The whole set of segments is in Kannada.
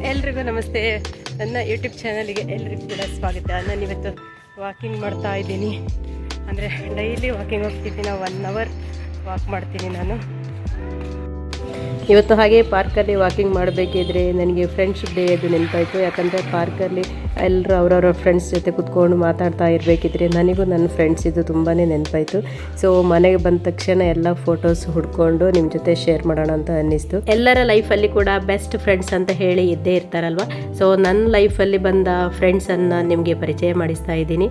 ಎಲ್ರಿಗೂ ನಮಸ್ತೆ. ನನ್ನ ಯೂಟ್ಯೂಬ್ ಚಾನಲ್ಗೆ ಎಲ್ರಿಗೂ ಕೂಡ ಸ್ವಾಗತ. ನಾನಿವತ್ತು ವಾಕಿಂಗ್ ಮಾಡ್ತಾ ಇದ್ದೀನಿ. ಅಂದರೆ ಡೈಲಿ ವಾಕಿಂಗ್ ಹೋಗ್ತಿದ್ದೀನಿ. 1 ಅವರ್ ವಾಕ್ ಮಾಡ್ತೀನಿ ನಾನು ಇವತ್ತು. ಹಾಗೆ ಪಾರ್ಕಲ್ಲಿ ವಾಕಿಂಗ್ ಮಾಡಬೇಕಿದ್ರೆ ನನಗೆ ಫ್ರೆಂಡ್ಶಿಪ್ ಡೇ ಅದು ನೆನಪಾಯಿತು. ಯಾಕಂದರೆ ಪಾರ್ಕಲ್ಲಿ ಎಲ್ಲರೂ ಅವರವರ ಫ್ರೆಂಡ್ಸ್ ಜೊತೆ ಕೂತ್ಕೊಂಡು ಮಾತಾಡ್ತಾ ಇರಬೇಕಿದ್ರೆ ನನಗೂ ನನ್ನ ಫ್ರೆಂಡ್ಸ್ ಇದು ತುಂಬಾ ನೆನಪಾಯಿತು. ಸೊ ಮನೆಗೆ ಬಂದ ತಕ್ಷಣ ಎಲ್ಲ ಫೋಟೋಸ್ ಹುಡ್ಕೊಂಡು ನಿಮ್ಮ ಜೊತೆ ಶೇರ್ ಮಾಡೋಣ ಅಂತ ಅನ್ನಿಸ್ತು. ಎಲ್ಲರ ಲೈಫಲ್ಲಿ ಕೂಡ ಬೆಸ್ಟ್ ಫ್ರೆಂಡ್ಸ್ ಅಂತ ಹೇಳಿ ಇದ್ದೇ ಇರ್ತಾರಲ್ವ. ಸೊ ನನ್ನ ಲೈಫಲ್ಲಿ ಬಂದ ಫ್ರೆಂಡ್ಸನ್ನು ನಿಮಗೆ ಪರಿಚಯ ಮಾಡಿಸ್ತಾ ಇದ್ದೀನಿ.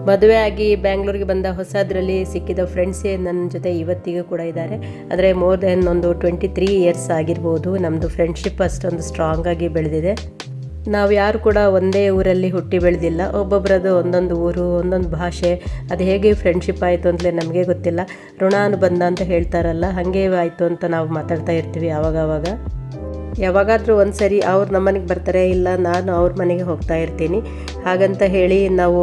ಮದುವೆ ಆಗಿ ಬ್ಯಾಂಗ್ಳೂರಿಗೆ ಬಂದ ಹೊಸದರಲ್ಲಿ ಸಿಕ್ಕಿದ ಫ್ರೆಂಡ್ಸೇ ನನ್ನ ಜೊತೆ ಇವತ್ತಿಗೂ ಕೂಡ ಇದ್ದಾರೆ. ಅಂದರೆ ಮೋರ್ ದೆನ್ ಒಂದು 23 ಇಯರ್ಸ್ ಆಗಿರ್ಬೋದು. ನಮ್ಮದು ಫ್ರೆಂಡ್ಶಿಪ್ ಅಷ್ಟೊಂದು ಸ್ಟ್ರಾಂಗ್ ಆಗಿ ಬೆಳೆದಿದೆ. ನಾವು ಯಾರು ಕೂಡ ಒಂದೇ ಊರಲ್ಲಿ ಹುಟ್ಟಿ ಬೆಳೆದಿಲ್ಲ. ಒಬ್ಬೊಬ್ಬರದು ಒಂದೊಂದು ಊರು, ಒಂದೊಂದು ಭಾಷೆ. ಅದು ಹೇಗೆ ಫ್ರೆಂಡ್ಶಿಪ್ ಆಯಿತು ಅಂತಲೇ ನಮಗೆ ಗೊತ್ತಿಲ್ಲ. ಋಣಾನುಬಂಧ ಅಂತ ಹೇಳ್ತಾರಲ್ಲ, ಹಾಗೆ ಆಯಿತು ಅಂತ ನಾವು ಮಾತಾಡ್ತಾ ಇರ್ತೀವಿ ಆವಾಗವಾಗ. ಯಾವಾಗಾದರೂ ಒಂದು ಸರಿ ಅವ್ರು ನಮ್ಮ ಮನೆಗೆ ಬರ್ತಾರೆ, ಇಲ್ಲ ನಾನು ಅವ್ರ ಮನೆಗೆ ಹೋಗ್ತಾ ಇರ್ತೀನಿ. ಹಾಗಂತ ಹೇಳಿ ನಾವು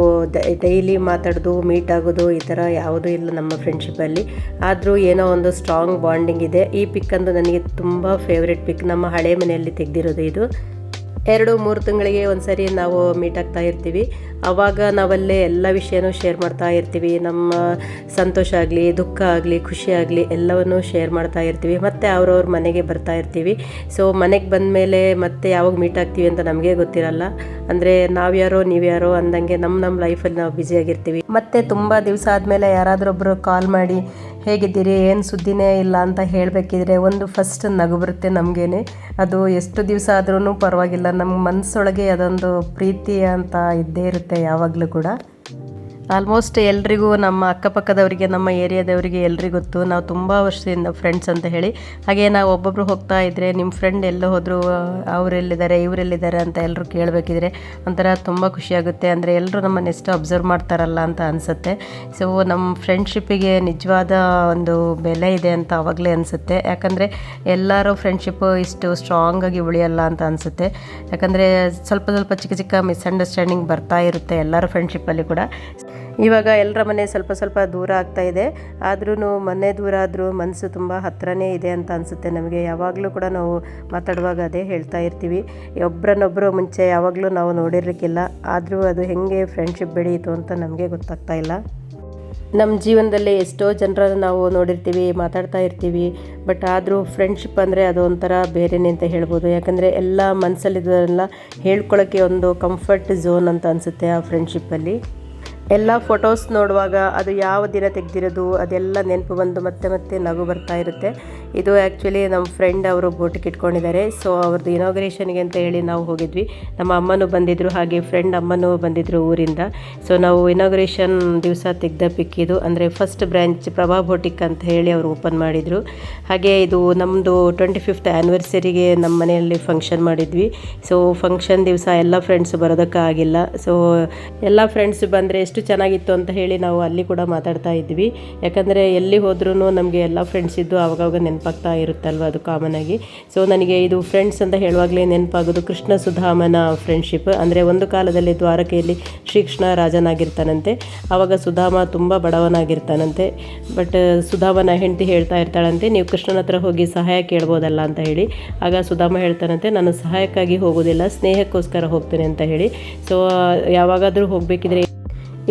ಡೈಲಿ ಮಾತಾಡೋದು, ಮೀಟ್ ಆಗೋದು ಈ ಥರ ಯಾವುದೂ ಇಲ್ಲ ನಮ್ಮ ಫ್ರೆಂಡ್ಶಿಪ್ಪಲ್ಲಿ. ಆದರೂ ಏನೋ ಒಂದು ಸ್ಟ್ರಾಂಗ್ ಬಾಂಡಿಂಗ್ ಇದೆ. ಈ ಪಿಕ್ ಅಂದು ನನಗೆ ತುಂಬ ಫೇವ್ರೆಟ್ ಪಿಕ್. ನಮ್ಮ ಹಳೆ ಮನೆಯಲ್ಲಿ ತೆಗೆದಿರೋದು ಇದು. 2-3 ತಿಂಗಳಿಗೆ ಒಂದು ಸರಿ ನಾವು ಮೀಟ್ ಆಗ್ತಾ ಇರ್ತೀವಿ. ಆವಾಗ ನಾವಲ್ಲೇ ಎಲ್ಲ ವಿಷಯನೂ ಶೇರ್ ಮಾಡ್ತಾ ಇರ್ತೀವಿ. ನಮ್ಮ ಸಂತೋಷ ಆಗಲಿ, ದುಃಖ ಆಗಲಿ, ಖುಷಿ ಆಗಲಿ ಎಲ್ಲವನ್ನೂ ಶೇರ್ ಮಾಡ್ತಾ ಇರ್ತೀವಿ. ಮತ್ತು ಅವ್ರವ್ರ ಮನೆಗೆ ಬರ್ತಾ ಇರ್ತೀವಿ. ಸೊ ಮನೆಗೆ ಬಂದ ಮೇಲೆ ಮತ್ತೆ ಯಾವಾಗ ಮೀಟ್ ಆಗ್ತೀವಿ ಅಂತ ನಮಗೆ ಗೊತ್ತಿರಲ್ಲ. ಅಂದರೆ ನಾವ್ಯಾರೋ ನೀವ್ಯಾರೋ ಅಂದಂಗೆ ನಮ್ಮ ಲೈಫಲ್ಲಿ ನಾವು ಬ್ಯುಸಿಯಾಗಿರ್ತೀವಿ. ಮತ್ತು ತುಂಬ ದಿವಸ ಆದಮೇಲೆ ಯಾರಾದರೂ ಕಾಲ್ ಮಾಡಿ ಹೇಗಿದ್ದೀರಿ, ಏನು ಸುದ್ದಿನೇ ಇಲ್ಲ ಅಂತ ಹೇಳಬೇಕಿದ್ರೆ ಒಂದು ಫಸ್ಟ್ ನಗು ಬರುತ್ತೆ ನಮಗೇನೆ. ಅದು ಎಷ್ಟು ದಿವಸ ಆದ್ರೂ ಪರವಾಗಿಲ್ಲ, ನಮ್ಮ ಮನಸ್ಸೊಳಗೆ ಅದೊಂದು ಪ್ರೀತಿ ಅಂತ ಇದ್ದೇ ಇರುತ್ತೆ ಯಾವಾಗಲೂ ಕೂಡ. ಆಲ್ಮೋಸ್ಟ್ ಎಲ್ರಿಗೂ, ನಮ್ಮ ಅಕ್ಕಪಕ್ಕದವರಿಗೆ, ನಮ್ಮ ಏರಿಯಾದವರಿಗೆ ಎಲ್ರಿಗೂ ಗೊತ್ತು ನಾವು ತುಂಬ ವರ್ಷದಿಂದ ಫ್ರೆಂಡ್ಸ್ ಅಂತ ಹೇಳಿ. ಹಾಗೆ ನಾವು ಒಬ್ಬೊಬ್ಬರು ಹೋಗ್ತಾ ಇದ್ದರೆ ನಿಮ್ಮ ಫ್ರೆಂಡ್ ಎಲ್ಲೋ ಹೋದರು, ಅವರೆಲ್ಲಿದ್ದಾರೆ ಇವರೆಲ್ಲಿದ್ದಾರೆ ಅಂತ ಎಲ್ಲರೂ ಕೇಳಬೇಕಿದ್ರೆ ಒಂಥರ ತುಂಬ ಖುಷಿಯಾಗುತ್ತೆ. ಅಂದರೆ ಎಲ್ಲರೂ ನಮ್ಮನ್ನು ಎಷ್ಟು ಅಬ್ಸರ್ವ್ ಮಾಡ್ತಾರಲ್ಲ ಅಂತ ಅನಿಸುತ್ತೆ. ಸೊ ನಮ್ಮ ಫ್ರೆಂಡ್ಶಿಪ್ಪಿಗೆ ನಿಜವಾದ ಒಂದು ಬೆಲೆ ಇದೆ ಅಂತ ಆವಾಗಲೇ ಅನಿಸುತ್ತೆ. ಯಾಕಂದರೆ ಎಲ್ಲರೂ ಫ್ರೆಂಡ್ಶಿಪ್ಪು ಇಷ್ಟು ಸ್ಟ್ರಾಂಗಾಗಿ ಉಳಿಯಲ್ಲ ಅಂತ ಅನಿಸುತ್ತೆ. ಯಾಕಂದರೆ ಸ್ವಲ್ಪ ಚಿಕ್ಕ ಚಿಕ್ಕ ಮಿಸ್ಅಂಡರ್ಸ್ಟ್ಯಾಂಡಿಂಗ್ ಬರ್ತಾ ಇರುತ್ತೆ ಎಲ್ಲರ ಫ್ರೆಂಡ್ಶಿಪ್ಪಲ್ಲಿ ಕೂಡ. ಇವಾಗ ಎಲ್ಲರ ಮನೆ ಸ್ವಲ್ಪ ದೂರ ಆಗ್ತಾ ಇದೆ. ಆದ್ರೂ ಮನೆ ದೂರ ಆದರೂ ಮನಸ್ಸು ತುಂಬ ಹತ್ತಿರನೇ ಇದೆ ಅಂತ ಅನಿಸುತ್ತೆ ನಮಗೆ. ಯಾವಾಗಲೂ ಕೂಡ ನಾವು ಮಾತಾಡುವಾಗ ಅದೇ ಹೇಳ್ತಾ ಇರ್ತೀವಿ. ಒಬ್ಬರನ್ನೊಬ್ಬರು ಮುಂಚೆ ಯಾವಾಗಲೂ ನಾವು ನೋಡಿರಲಿಕ್ಕಿಲ್ಲ. ಆದರೂ ಅದು ಹೇಗೆ ಫ್ರೆಂಡ್ಶಿಪ್ ಬೆಳೆಯಿತು ಅಂತ ನಮಗೆ ಗೊತ್ತಾಗ್ತಾ ಇಲ್ಲ. ನಮ್ಮ ಜೀವನದಲ್ಲಿ ಎಷ್ಟೋ ಜನರನ್ನು ನಾವು ನೋಡಿರ್ತೀವಿ, ಮಾತಾಡ್ತಾ ಇರ್ತೀವಿ. ಬಟ್ ಆದರೂ ಫ್ರೆಂಡ್ಶಿಪ್ ಅಂದರೆ ಅದು ಒಂಥರ ಬೇರೆನೇ ಅಂತ ಹೇಳ್ಬೋದು. ಯಾಕಂದರೆ ಎಲ್ಲ ಮನಸ್ಸಲ್ಲಿದ್ದೆಲ್ಲ ಹೇಳ್ಕೊಳ್ಳೋಕ್ಕೆ ಒಂದು ಕಂಫರ್ಟ್ ಝೋನ್ ಅಂತ ಅನಿಸುತ್ತೆ ಆ ಫ್ರೆಂಡ್ಶಿಪ್ಪಲ್ಲಿ. ಎಲ್ಲ ಫೋಟೋಸ್ ನೋಡುವಾಗ ಅದು ಯಾವ ದಿನ ತೆಗೆದಿರೋದು ಅದೆಲ್ಲ ನೆನಪು ಬಂದು ಮತ್ತೆ ನಗು ಬರ್ತಾ ಇರುತ್ತೆ. ಇದು ಆ್ಯಕ್ಚುಲಿ ನಮ್ಮ ಫ್ರೆಂಡ್ ಅವರು ಬೋಟಿಗೆ ಇಟ್ಕೊಂಡಿದ್ದಾರೆ. ಸೊ ಅವ್ರದ್ದು ಇನಾಗ್ರೇಷನ್ಗೆ ಅಂತ ಹೇಳಿ ನಾವು ಹೋಗಿದ್ವಿ. ನಮ್ಮ ಅಮ್ಮನೂ ಬಂದಿದ್ದರು, ಹಾಗೆ ಫ್ರೆಂಡ್ ಅಮ್ಮನೂ ಬಂದಿದ್ದರು ಊರಿಂದ. ಸೊ ನಾವು ಇನಾಗ್ರೇಷನ್ ದಿವಸ ತೆಗೆದ ಪಿಕ್ ಇದು. ಅಂದರೆ ಫಸ್ಟ್ ಬ್ರ್ಯಾಂಚ್ ಪ್ರಭಾ ಬೋಟಿಕ್ ಅಂತ ಹೇಳಿ ಅವರು ಓಪನ್ ಮಾಡಿದರು. ಹಾಗೆ ಇದು ನಮ್ಮದು 25th ಆ್ಯನಿವರ್ಸರಿಗೆ ನಮ್ಮ ಮನೆಯಲ್ಲಿ ಫಂಕ್ಷನ್ ಮಾಡಿದ್ವಿ. ಸೊ ಫಂಕ್ಷನ್ ದಿವಸ ಎಲ್ಲ ಫ್ರೆಂಡ್ಸ್ ಬರೋದಕ್ಕಾಗಿಲ್ಲ. ಸೊ ಎಲ್ಲ ಫ್ರೆಂಡ್ಸ್ ಬಂದರೆ ಎಷ್ಟು ಚೆನ್ನಾಗಿತ್ತು ಅಂತ ಹೇಳಿ ನಾವು ಅಲ್ಲಿ ಕೂಡ ಮಾತಾಡ್ತಾ ಇದ್ವಿ. ಯಾಕಂದರೆ ಎಲ್ಲಿ ಹೋದ್ರೂ ನಮಗೆ ಎಲ್ಲ ಫ್ರೆಂಡ್ಸ್ ಇದ್ದು ಆವಾಗವಾಗ ನೆನಪಾಗ್ತಾ ಇರುತ್ತಲ್ವ, ಅದು ಕಾಮನ್ ಆಗಿ. ಸೊ ನನಗೆ ಇದು ಫ್ರೆಂಡ್ಸ್ ಅಂತ ಹೇಳುವಾಗಲೇ ನೆನಪಾಗೋದು ಕೃಷ್ಣ ಸುಧಾಮನ ಫ್ರೆಂಡ್ಶಿಪ್. ಅಂದರೆ ಒಂದು ಕಾಲದಲ್ಲಿ ದ್ವಾರಕೆಯಲ್ಲಿ ಶ್ರೀಕೃಷ್ಣ ರಾಜನಾಗಿರ್ತಾನಂತೆ. ಆವಾಗ ಸುಧಾಮ ತುಂಬ ಬಡವನಾಗಿರ್ತಾನಂತೆ. ಬಟ್ ಸುಧಾಮನ ಹೆಂಡತಿ ಹೇಳ್ತಾ ಇರ್ತಾಳಂತೆ, ನೀವು ಕೃಷ್ಣನ ಹತ್ರ ಹೋಗಿ ಸಹಾಯ ಕೇಳ್ಬೋದಲ್ಲ ಅಂತ ಹೇಳಿ. ಆಗ ಸುಧಾಮ ಹೇಳ್ತಾನಂತೆ, ನಾನು ಸಹಾಯಕ್ಕಾಗಿ ಹೋಗೋದಿಲ್ಲ, ಸ್ನೇಹಕ್ಕೋಸ್ಕರ ಹೋಗ್ತೇನೆ ಅಂತ ಹೇಳಿ. ಸೊ ಯಾವಾಗಾದರೂ ಹೋಗಬೇಕಿದ್ರೆ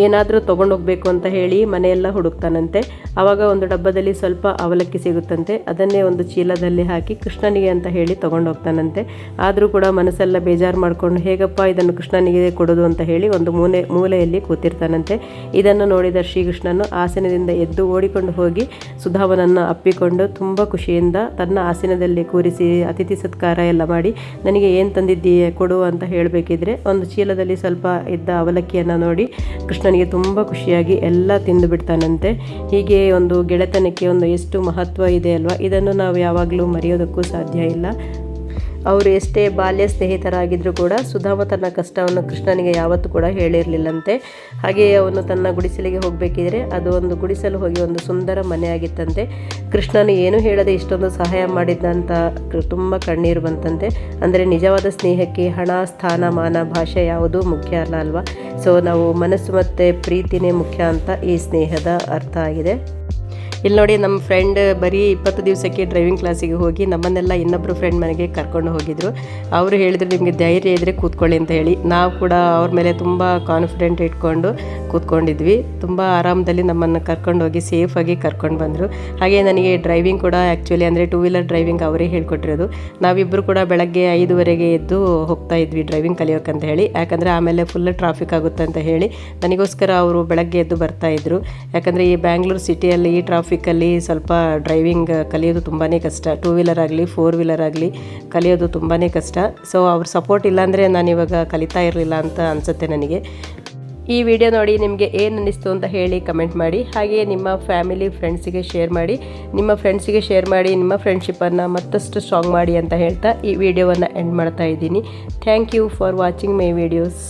ಏನಾದರೂ ತೊಗೊಂಡೋಗ್ಬೇಕು ಅಂತ ಹೇಳಿ ಮನೆಯೆಲ್ಲ ಹುಡುಕ್ತಾನಂತೆ. ಆವಾಗ ಒಂದು ಡಬ್ಬದಲ್ಲಿ ಸ್ವಲ್ಪ ಅವಲಕ್ಕಿ ಸಿಗುತ್ತಂತೆ. ಅದನ್ನೇ ಒಂದು ಚೀಲದಲ್ಲಿ ಹಾಕಿ ಕೃಷ್ಣನಿಗೆ ಅಂತ ಹೇಳಿ ತೊಗೊಂಡೋಗ್ತಾನಂತೆ. ಆದರೂ ಕೂಡ ಮನಸ್ಸೆಲ್ಲ ಬೇಜಾರು ಮಾಡಿಕೊಂಡು ಹೇಗಪ್ಪ ಇದನ್ನು ಕೃಷ್ಣನಿಗೆ ಕೊಡೋದು ಅಂತ ಹೇಳಿ ಒಂದು ಮೂಲೆಯಲ್ಲಿ ಕೂತಿರ್ತಾನಂತೆ. ಇದನ್ನು ನೋಡಿದ ಶ್ರೀಕೃಷ್ಣನು ಆಸನದಿಂದ ಎದ್ದು ಓಡಿಕೊಂಡು ಹೋಗಿ ಸುಧಾಮನನ್ನು ಅಪ್ಪಿಕೊಂಡು ತುಂಬ ಖುಷಿಯಿಂದ ತನ್ನ ಆಸನದಲ್ಲಿ ಕೂರಿಸಿ ಅತಿಥಿ ಸತ್ಕಾರ ಎಲ್ಲ ಮಾಡಿ, ನನಗೆ ಏನು ತಂದಿದ್ದೀಯೆ ಕೊಡು ಅಂತ ಹೇಳಬೇಕಿದ್ರೆ ಒಂದು ಚೀಲದಲ್ಲಿ ಸ್ವಲ್ಪ ಇದ್ದ ಅವಲಕ್ಕಿಯನ್ನು ನೋಡಿ ಕೃಷ್ಣನಿಗೆ ತುಂಬ ಖುಷಿಯಾಗಿ ಎಲ್ಲ ತಿಂದು ಬಿಡ್ತಾನಂತೆ. ಹೀಗೆ ಒಂದು ಗೆಳೆತನಕ್ಕೆ ಒಂದು ಎಷ್ಟು ಮಹತ್ವ ಇದೆ ಅಲ್ವಾ. ಇದನ್ನು ನಾವು ಯಾವಾಗಲೂ ಮರೆಯೋದಕ್ಕೂ ಸಾಧ್ಯ ಇಲ್ಲ. ಅವರು ಎಷ್ಟೇ ಬಾಲ್ಯ ಸ್ನೇಹಿತರಾಗಿದ್ದರೂ ಕೂಡ ಸುಧಾಮ ತನ್ನ ಕಷ್ಟವನ್ನು ಕೃಷ್ಣನಿಗೆ ಯಾವತ್ತೂ ಕೂಡ ಹೇಳಿರಲಿಲ್ಲಂತೆ. ಹಾಗೆಯೇ ಅವನು ತನ್ನ ಗುಡಿಸಲಿಗೆ ಹೋಗಬೇಕಿದ್ರೆ ಅದು ಒಂದು ಗುಡಿಸಲು ಹೋಗಿ ಒಂದು ಸುಂದರ ಮನೆ ಆಗಿತ್ತಂತೆ. ಕೃಷ್ಣನು ಏನು ಹೇಳದೆ ಇಷ್ಟೊಂದು ಸಹಾಯ ಮಾಡಿದ್ದಂತ ತುಂಬ ಕಣ್ಣೀರು ಬಂತಂತೆ. ಅಂದರೆ ನಿಜವಾದ ಸ್ನೇಹಕ್ಕೆ ಹಣ, ಸ್ಥಾನ, ಮಾನ, ಭಾಷೆ ಯಾವುದೂ ಮುಖ್ಯ ಅಲ್ಲ ಅಲ್ವಾ. ಸೊ ನಾವು ಮನಸ್ಸು ಮತ್ತು ಪ್ರೀತಿನೇ ಮುಖ್ಯ ಅಂತ ಈ ಸ್ನೇಹದ ಅರ್ಥ ಆಗಿದೆ. ಇಲ್ಲಿ ನೋಡಿ ನಮ್ಮ ಫ್ರೆಂಡ್ ಬರೀ 20 ದಿವಸಕ್ಕೆ ಡ್ರೈವಿಂಗ್ ಕ್ಲಾಸಿಗೆ ಹೋಗಿ ನಮ್ಮನ್ನೆಲ್ಲ ಇನ್ನೊಬ್ಬರು ಫ್ರೆಂಡ್ ಮನೆಗೆ ಕರ್ಕೊಂಡು ಹೋಗಿದ್ರು. ಅವರು ಹೇಳಿದ್ರು ನಿಮಗೆ ಧೈರ್ಯ ಇದ್ದರೆ ಕೂತ್ಕೊಳ್ಳಿ ಅಂತ ಹೇಳಿ. ನಾವು ಕೂಡ ಅವ್ರ ಮೇಲೆ ತುಂಬ ಕಾನ್ಫಿಡೆಂಟ್ ಇಟ್ಕೊಂಡು ಕೂತ್ಕೊಂಡಿದ್ವಿ. ತುಂಬ ಆರಾಮದಲ್ಲಿ ನಮ್ಮನ್ನು ಕರ್ಕೊಂಡು ಹೋಗಿ ಸೇಫಾಗಿ ಕರ್ಕೊಂಡು ಬಂದರು. ಹಾಗೆ ನನಗೆ ಡ್ರೈವಿಂಗ್ ಕೂಡ ಆ್ಯಕ್ಚುಲಿ ಅಂದರೆ 2 ವೀಲರ್ ಡ್ರೈವಿಂಗ್ ಅವರೇ ಹೇಳ್ಕೊಟ್ಟಿರೋದು. ನಾವಿಬ್ಬರು ಕೂಡ ಬೆಳಗ್ಗೆ 5:30ಗೆ ಎದ್ದು ಹೋಗ್ತಾ ಇದ್ವಿ ಡ್ರೈವಿಂಗ್ ಕಲಿಯೋಕ್ಕಂತ ಹೇಳಿ. ಯಾಕಂದರೆ ಆಮೇಲೆ ಫುಲ್ ಟ್ರಾಫಿಕ್ ಆಗುತ್ತೆ ಅಂತ ಹೇಳಿ ನನಗೋಸ್ಕರ ಅವರು ಬೆಳಗ್ಗೆ ಎದ್ದು ಬರ್ತಾಯಿದ್ರು. ಯಾಕಂದರೆ ಈ ಬ್ಯಾಂಗ್ಳೂರು ಸಿಟಿಯಲ್ಲಿ ಈ ಟ್ರಾಫಿಕ್ಕಲ್ಲಿ ಸ್ವಲ್ಪ ಡ್ರೈವಿಂಗ್ ಕಲಿಯೋದು ತುಂಬಾ ಕಷ್ಟ. 2 ವೀಲರ್ ಆಗಲಿ 4 ವೀಲರ್ ಆಗಲಿ ಕಲಿಯೋದು ತುಂಬಾ ಕಷ್ಟ. ಸೊ ಅವ್ರ ಸಪೋರ್ಟ್ ಇಲ್ಲಾಂದರೆ ನಾನಿವಾಗ ಕಲಿತಾ ಇರಲಿಲ್ಲ ಅಂತ ಅನಿಸುತ್ತೆ ನನಗೆ. ಈ ವಿಡಿಯೋ ನೋಡಿ ನಿಮಗೆ ಏನು ಅನ್ನಿಸ್ತು ಅಂತ ಹೇಳಿ ಕಮೆಂಟ್ ಮಾಡಿ. ಹಾಗೆಯೇ ನಿಮ್ಮ ಫ್ಯಾಮಿಲಿ ಫ್ರೆಂಡ್ಸಿಗೆ ಶೇರ್ ಮಾಡಿ. ನಿಮ್ಮ ಫ್ರೆಂಡ್ಸಿಗೆ ಶೇರ್ ಮಾಡಿ ನಿಮ್ಮ ಫ್ರೆಂಡ್ಶಿಪ್ಪನ್ನು ಮತ್ತಷ್ಟು ಸ್ಟ್ರಾಂಗ್ ಮಾಡಿ ಅಂತ ಹೇಳ್ತಾ ಈ ವಿಡಿಯೋವನ್ನು ಎಂಡ್ ಮಾಡ್ತಾ ಇದ್ದೀನಿ. Thank you for watching my videos.